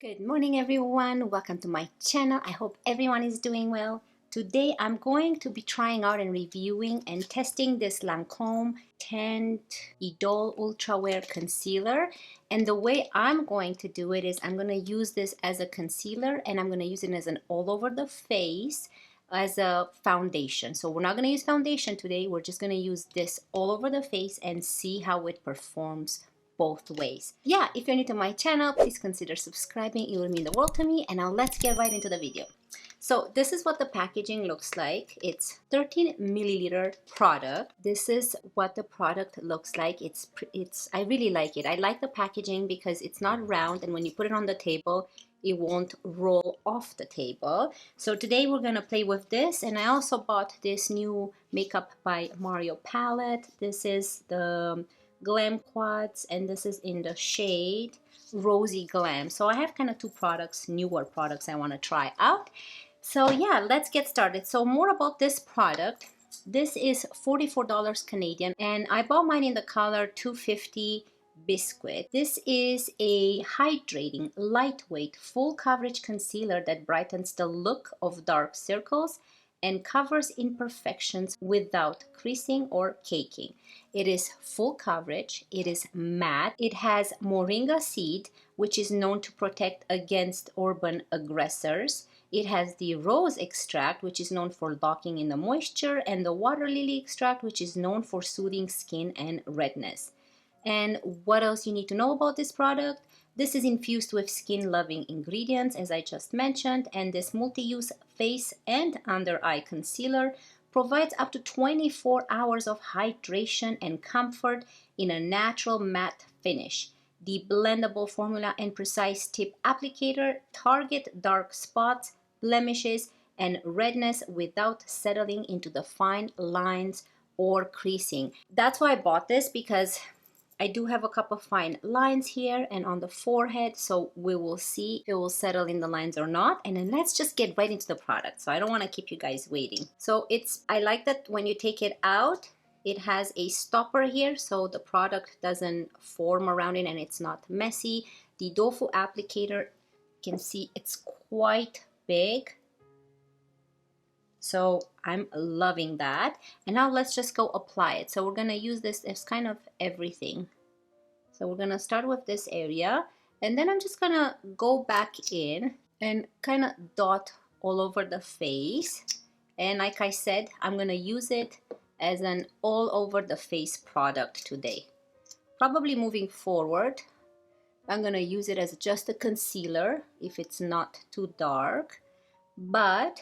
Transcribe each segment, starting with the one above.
Good morning everyone, welcome to my channel. I hope everyone is doing well. Today I'm going to be trying out and reviewing and testing this Lancome Tint Idole Ultra Wear Concealer, and the way I'm going to do it is I'm going to use this as a concealer and I'm going to use it as an all over the face as a foundation. So we're not going to use foundation today, we're just going to use this all over the face and see how it performs both ways. Yeah, if you're new to my channel, please consider subscribing. It will mean the world to me. And now let's get right into the video. So this is what the packaging looks like. It's 13 milliliter product. This is what the product looks like. I really like it. I like the packaging because it's not round, and when you put it on the table, it won't roll off the table. So today we're gonna play with this, and I also bought this new Makeup by Mario palette. This is the Glam Quads, and this is in the shade Rosy Glam. So I have kind of two products, newer products I want to try out. So yeah, let's get started. So more about this product. This is $44 Canadian, and I bought mine in the color 250 Biscuit. This is a hydrating, lightweight, full coverage concealer that brightens the look of dark circles and covers imperfections without creasing or caking. It is full coverage, it is matte, it has Moringa Seed, which is known to protect against urban aggressors. It has the rose extract, which is known for locking in the moisture, and the water lily extract, which is known for soothing skin and redness. And what else you need to know about this product? This is infused with skin-loving ingredients, as I just mentioned, and this multi-use face and under-eye concealer provides up to 24 hours of hydration and comfort in a natural matte finish. The blendable formula and precise tip applicator target dark spots, blemishes, and redness without settling into the fine lines or creasing. That's why I bought this, because I do have a couple of fine lines here and on the forehead, so we will see if it will settle in the lines or not. And then let's just get right into the product. So I don't want to keep you guys waiting. So I like that when you take it out, it has a stopper here so the product doesn't form around it and it's not messy. The Tofu applicator, you can see it's quite big. So I'm loving that. And now let's just go apply it. So we're gonna use this as kind of everything. So we're gonna start with this area, and then I'm just gonna go back in and kind of dot all over the face. And like I said, I'm gonna use it as an all over the face product today. Probably moving forward, I'm gonna use it as just a concealer if it's not too dark, but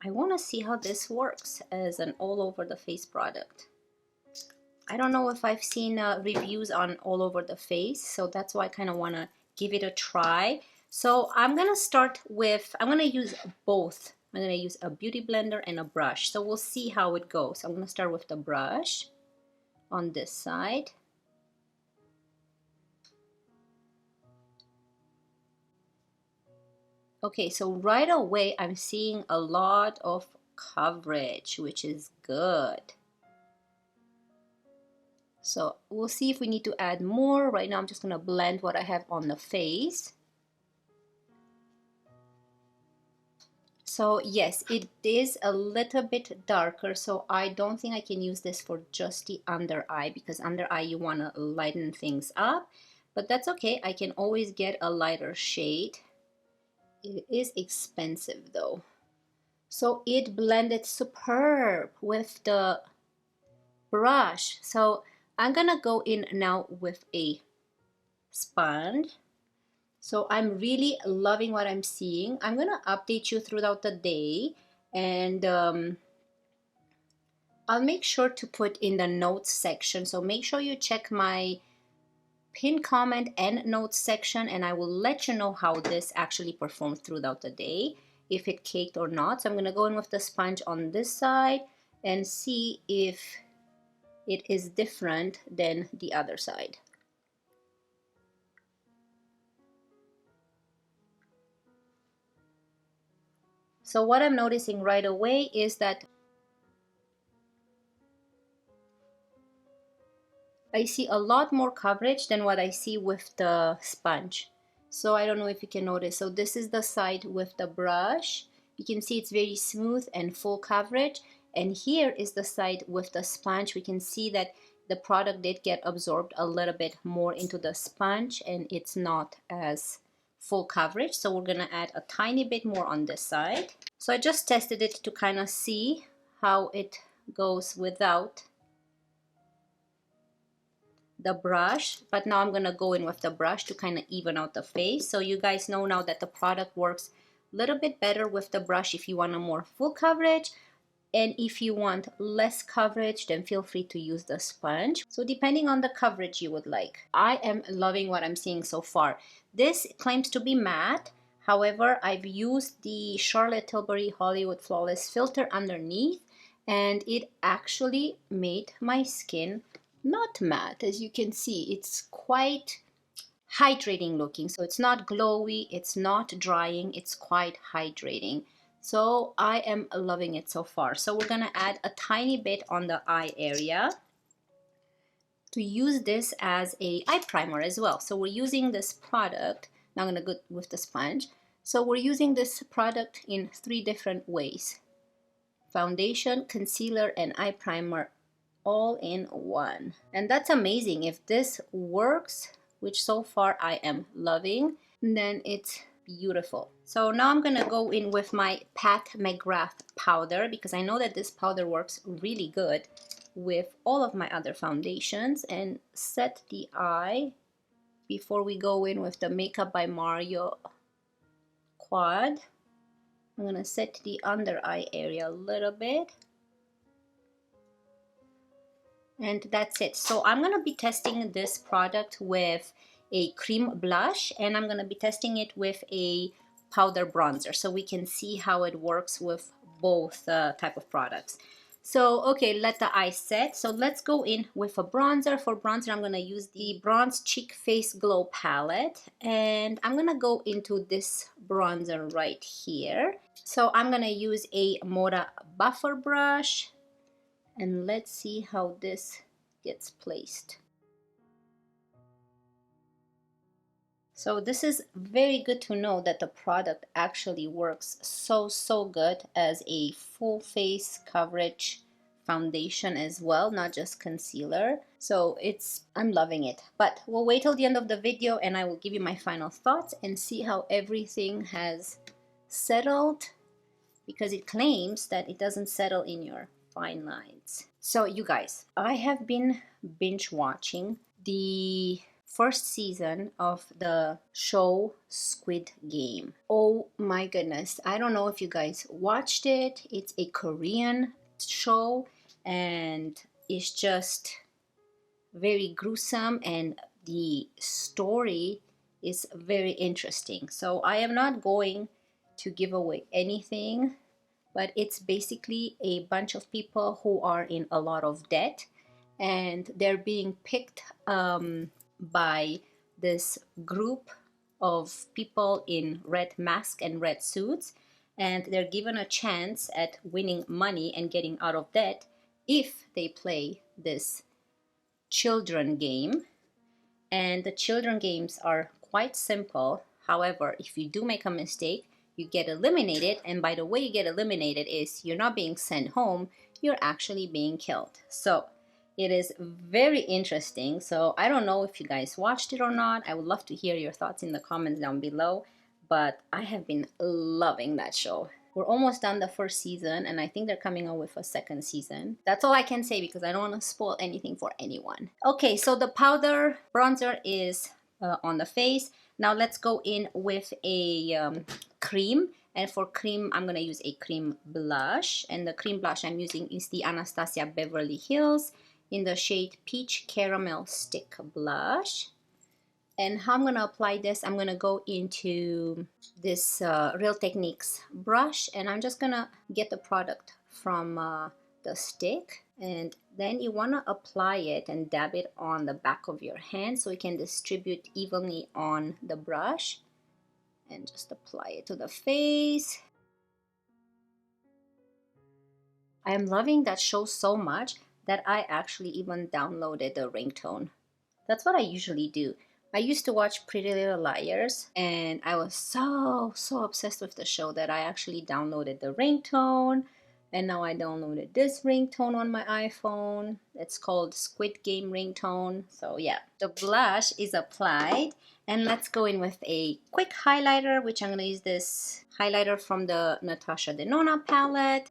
I want to see how this works as an all over the face product. I don't know if I've seen reviews on all over the face, so that's why I kind of want to give it a try. So I'm going to start with, I'm going to use both. I'm going to use a beauty blender and a brush. So we'll see how it goes. So I'm going to start with the brush on this side. Okay, so right away I'm seeing a lot of coverage, which is good. So we'll see if we need to add more. Right now I'm just going to blend what I have on the face. So yes, it is a little bit darker, so I don't think I can use this for just the under eye, because under eye you want to lighten things up, but that's okay. I can always get a lighter shade. It is expensive though. So it blended superb with the brush. So I'm gonna go in now with a sponge. So I'm really loving what I'm seeing. I'm gonna update you throughout the day, and I'll make sure to put in the notes section. So make sure you check my pinned comment and notes section, and I will let you know how this actually performed throughout the day, if it caked or not. So I'm gonna go in with the sponge on this side and see if it is different than the other side. So what I'm noticing right away is that I see a lot more coverage than what I see with the sponge. So I don't know if you can notice. So this is the side with the brush. You can see it's very smooth and full coverage. And here is the side with the sponge. We can see that the product did get absorbed a little bit more into the sponge and it's not as full coverage. So we're gonna add a tiny bit more on this side. So I just tested it to kind of see how it goes without the brush, but now I'm gonna go in with the brush to kind of even out the face. So you guys know now that the product works a little bit better with the brush if you want a more full coverage, and if you want less coverage, then feel free to use the sponge. So depending on the coverage you would like. I am loving what I'm seeing so far. This claims to be matte. However, I've used the Charlotte Tilbury Hollywood Flawless filter underneath, and it actually made my skin not matte. As you can see, it's quite hydrating looking. So it's not glowy, it's not drying, it's quite hydrating. So I am loving it so far. So we're gonna add a tiny bit on the eye area to use this as a eye primer as well. So we're using this product. Now I'm gonna go with the sponge. So we're using this product in 3 different ways: foundation, concealer, and eye primer, all in one. And that's amazing. If this works, which so far I am loving, then it's beautiful. So now I'm gonna go in with my Pat McGrath powder, because I know that this powder works really good with all of my other foundations, and set the eye before we go in with the Makeup by Mario quad. I'm gonna set the under eye area a little bit. And that's it. So I'm going to be testing this product with a cream blush, and I'm going to be testing it with a powder bronzer, so we can see how it works with both type of products. So okay, let the eye set. So let's go in with a bronzer. For bronzer, I'm going to use the Bronze Cheek Face Glow palette, and I'm going to go into this bronzer right here. So I'm going to use a Moda buffer brush, and let's see how this gets placed. So this is very good to know that the product actually works so good as a full face coverage foundation as well, not just concealer. So I'm loving it. But we'll wait till the end of the video and I will give you my final thoughts and see how everything has settled, because it claims that it doesn't settle in your fine lines. So you guys, I have been binge watching the first season of the show Squid Game. Oh my goodness, I don't know if you guys watched it. It's a Korean show and it's just very gruesome, and the story is very interesting. So I am not going to give away anything, but it's basically a bunch of people who are in a lot of debt, and they're being picked by this group of people in red masks and red suits, and they're given a chance at winning money and getting out of debt if they play this children game. And the children games are quite simple. However, if you do make a mistake, you get eliminated, and by the way you get eliminated is you're not being sent home, you're actually being killed. So it is very interesting. So I don't know if you guys watched it or not. I would love to hear your thoughts in the comments down below, but I have been loving that show. We're almost done the first season, and I think they're coming out with a second season. That's all I can say because I don't want to spoil anything for anyone. Okay, so the powder bronzer is on the face. Now let's go in with a cream. And for cream, I'm going to use a cream blush. And the cream blush I'm using is the Anastasia Beverly Hills in the shade Peach Caramel Stick Blush. And how I'm going to apply this, I'm going to go into this Real Techniques brush, and I'm just going to get the product from the stick, and then you want to apply it and dab it on the back of your hand so it can distribute evenly on the brush, and just apply it to the face. I am loving that show so much that I actually even downloaded the ringtone. That's what I usually do. I used to watch Pretty Little Liars, and I was so obsessed with the show that I actually downloaded the ringtone, and now I downloaded this ringtone on my iPhone. It's called Squid Game ringtone. So yeah, the blush is applied, and let's go in with a quick highlighter, which I'm going to use this highlighter from the Natasha Denona palette.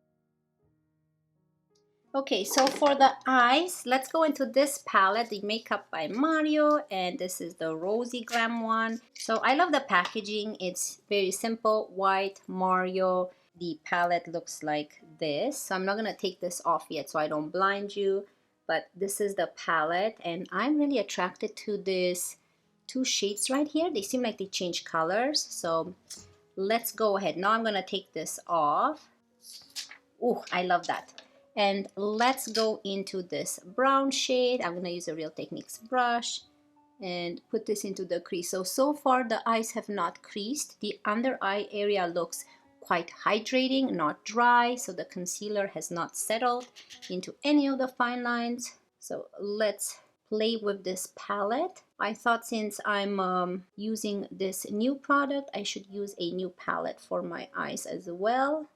Okay, so for the eyes, let's go into this palette, the Makeup by Mario, and this is the Rosy Glam one. So I love the packaging. It's very simple, white, Mario. The palette looks like this. So I'm not going to take this off yet so I don't blind you, but this is the palette, and I'm really attracted to this two shades right here. They seem like they change colors. So let's go ahead. Now I'm going to take this off. Oh, I love that. And let's go into this brown shade. I'm going to use a Real Techniques brush and put this into the crease. So far the eyes have not creased. The under eye area looks quite hydrating, not dry. So the concealer has not settled into any of the fine lines. So let's play with this palette. I thought since I'm using this new product, I should use a new palette for my eyes as well.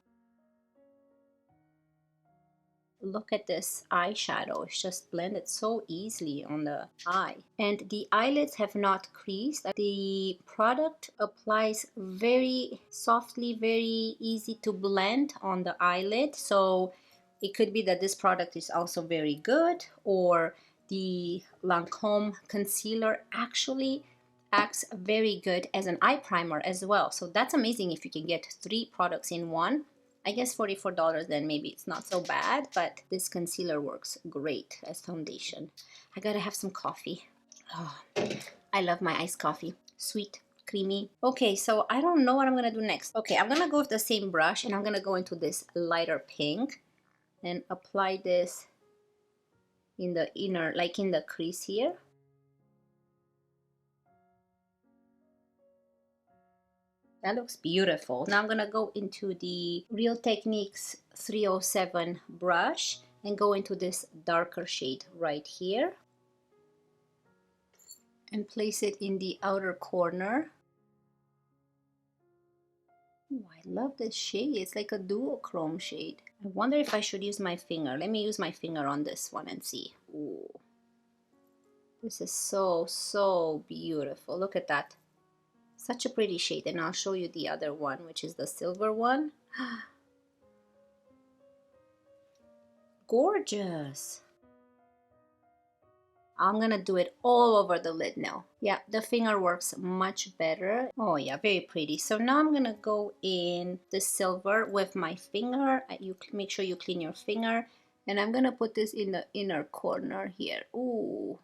Look at this eyeshadow. It's just blended so easily on the eye. And the eyelids have not creased. The product applies very softly, very easy to blend on the eyelid. So it could be that this product is also very good, or the Lancome Concealer actually acts very good as an eye primer as well. So that's amazing if you can get 3 products in one. I guess $44, then maybe it's not so bad, but this concealer works great as foundation. I gotta have some coffee. Oh, I love my iced coffee. Sweet, creamy. Okay, so I don't know what I'm gonna do next. Okay, I'm gonna go with the same brush, and I'm gonna go into this lighter pink and apply this in the inner, like in the crease here. That looks beautiful. Now I'm gonna go into the Real Techniques 307 brush and go into this darker shade right here and place it in the outer corner. Oh, I love this shade. It's like a duochrome shade. I wonder if I should use my finger. Let me use my finger on this one and see. Ooh, this is so beautiful. Look at that. Such a pretty shade. And I'll show you the other one, which is the silver one. Gorgeous. I'm gonna do it all over the lid now. Yeah, the finger works much better. Oh yeah, very pretty. So now I'm gonna go in the silver with my finger. You make sure you clean your finger, and I'm gonna put this in the inner corner here. Ooh,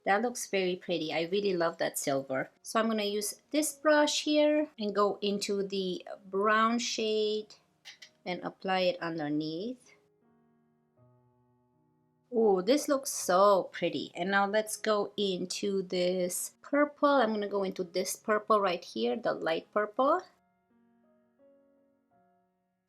that looks very pretty. I really love that silver. So I'm gonna use this brush here and go into the brown shade and apply it underneath. Oh, this looks so pretty. And now let's go into this purple. I'm gonna go into this purple right here, the light purple.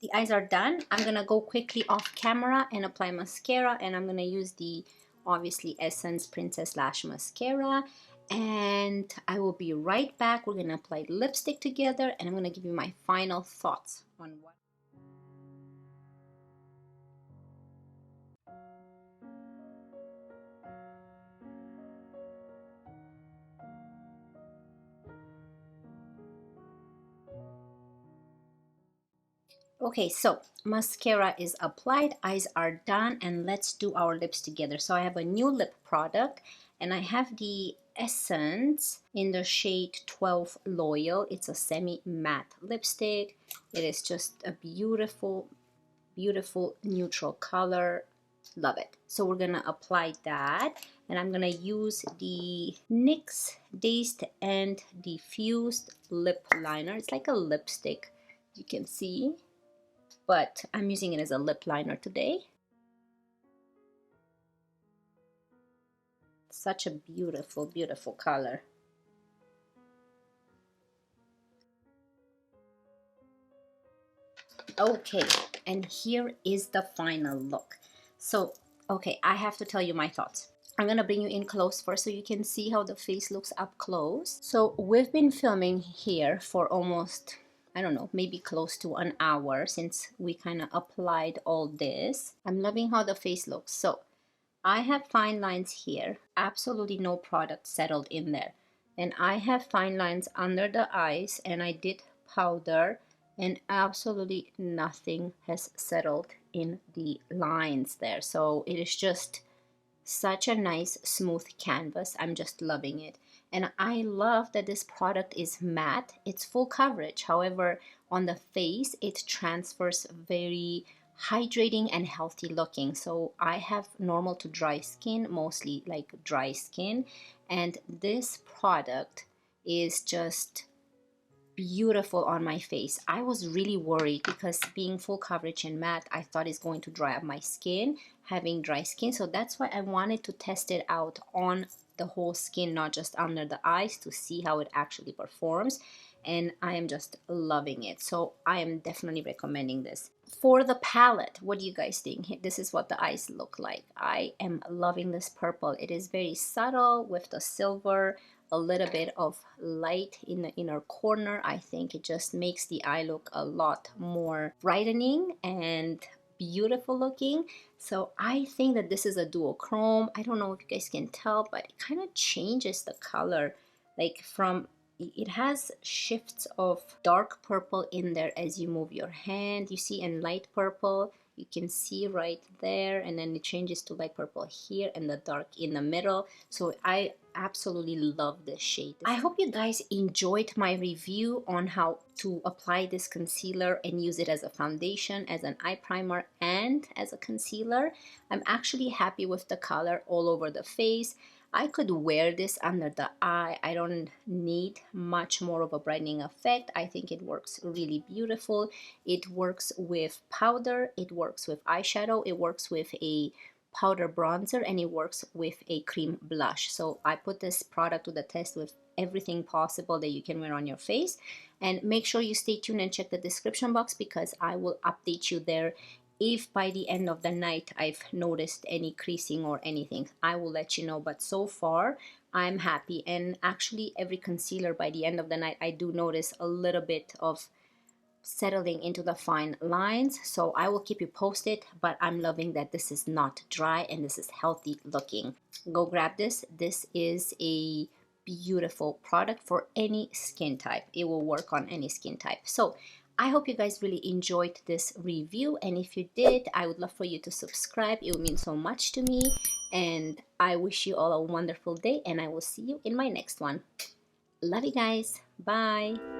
The eyes are done. I'm gonna go quickly off camera and apply mascara, and I'm gonna use the obviously Essence Princess Lash Mascara, and I will be right back. We're gonna apply lipstick together, and I'm gonna give you my final thoughts on what. Okay, so mascara is applied, eyes are done, and let's do our lips together. So I have a new lip product, and I have the Essence in the shade 12 Loyal. It's a semi-matte lipstick. It is just a beautiful neutral color. Love it. So we're gonna apply that, and I'm gonna use the NYX Dazed and Diffused Lip Liner. It's like a lipstick, you can see, but I'm using it as a lip liner today. Such a beautiful color. Okay, and here is the final look. So, okay, I have to tell you my thoughts. I'm gonna bring you in close first so you can see how the face looks up close. So we've been filming here for almost, I don't know, maybe close to an hour since we kind of applied all this. I'm loving how the face looks. So I have fine lines here, absolutely no product settled in there. And I have fine lines under the eyes, and I did powder, and absolutely nothing has settled in the lines there. So it is just such a nice smooth canvas. I'm just loving it. And I love that this product is matte. It's full coverage. However, on the face, it transfers very hydrating and healthy looking. So I have normal to dry skin, mostly like dry skin. And this product is just beautiful on my face. I was really worried because being full coverage and matte, I thought it's going to dry up my skin, having dry skin. So that's why I wanted to test it out on the whole skin, not just under the eyes, to see how it actually performs. And I am just loving it. So I am definitely recommending this. For the palette, what do you guys think? This is what the eyes look like. I am loving this purple. It is very subtle with the silver, a little bit of light in the inner corner. I think it just makes the eye look a lot more brightening and beautiful looking. So I think that this is a duochrome. I don't know if you guys can tell, but it kind of changes the color, like from, it has shifts of dark purple in there as you move your hand, you see, and light purple. You can see right there, and then it changes to light purple here and the dark in the middle. So I absolutely love this shade. I hope you guys enjoyed my review on how to apply this concealer and use it as a foundation, as an eye primer, and as a concealer. I'm actually happy with the color all over the face. I could wear this under the eye. I don't need much more of a brightening effect. I think it works really beautiful. It works with powder, it works with eyeshadow, it works with a powder bronzer, and it works with a cream blush. So I put this product to the test with everything possible that you can wear on your face. And make sure you stay tuned and check the description box, because I will update you there. If by the end of the night I've noticed any creasing or anything, I will let you know. But so far, I'm happy. And actually, every concealer by the end of the night, I do notice a little bit of settling into the fine lines. So I will keep you posted, but I'm loving that this is not dry and this is healthy looking. Go grab this. This is a beautiful product for any skin type. It will work on any skin type. So I hope you guys really enjoyed this review, and if you did, I would love for you to subscribe. It would mean so much to me, and I wish you all a wonderful day, and I will see you in my next one. Love you guys. Bye.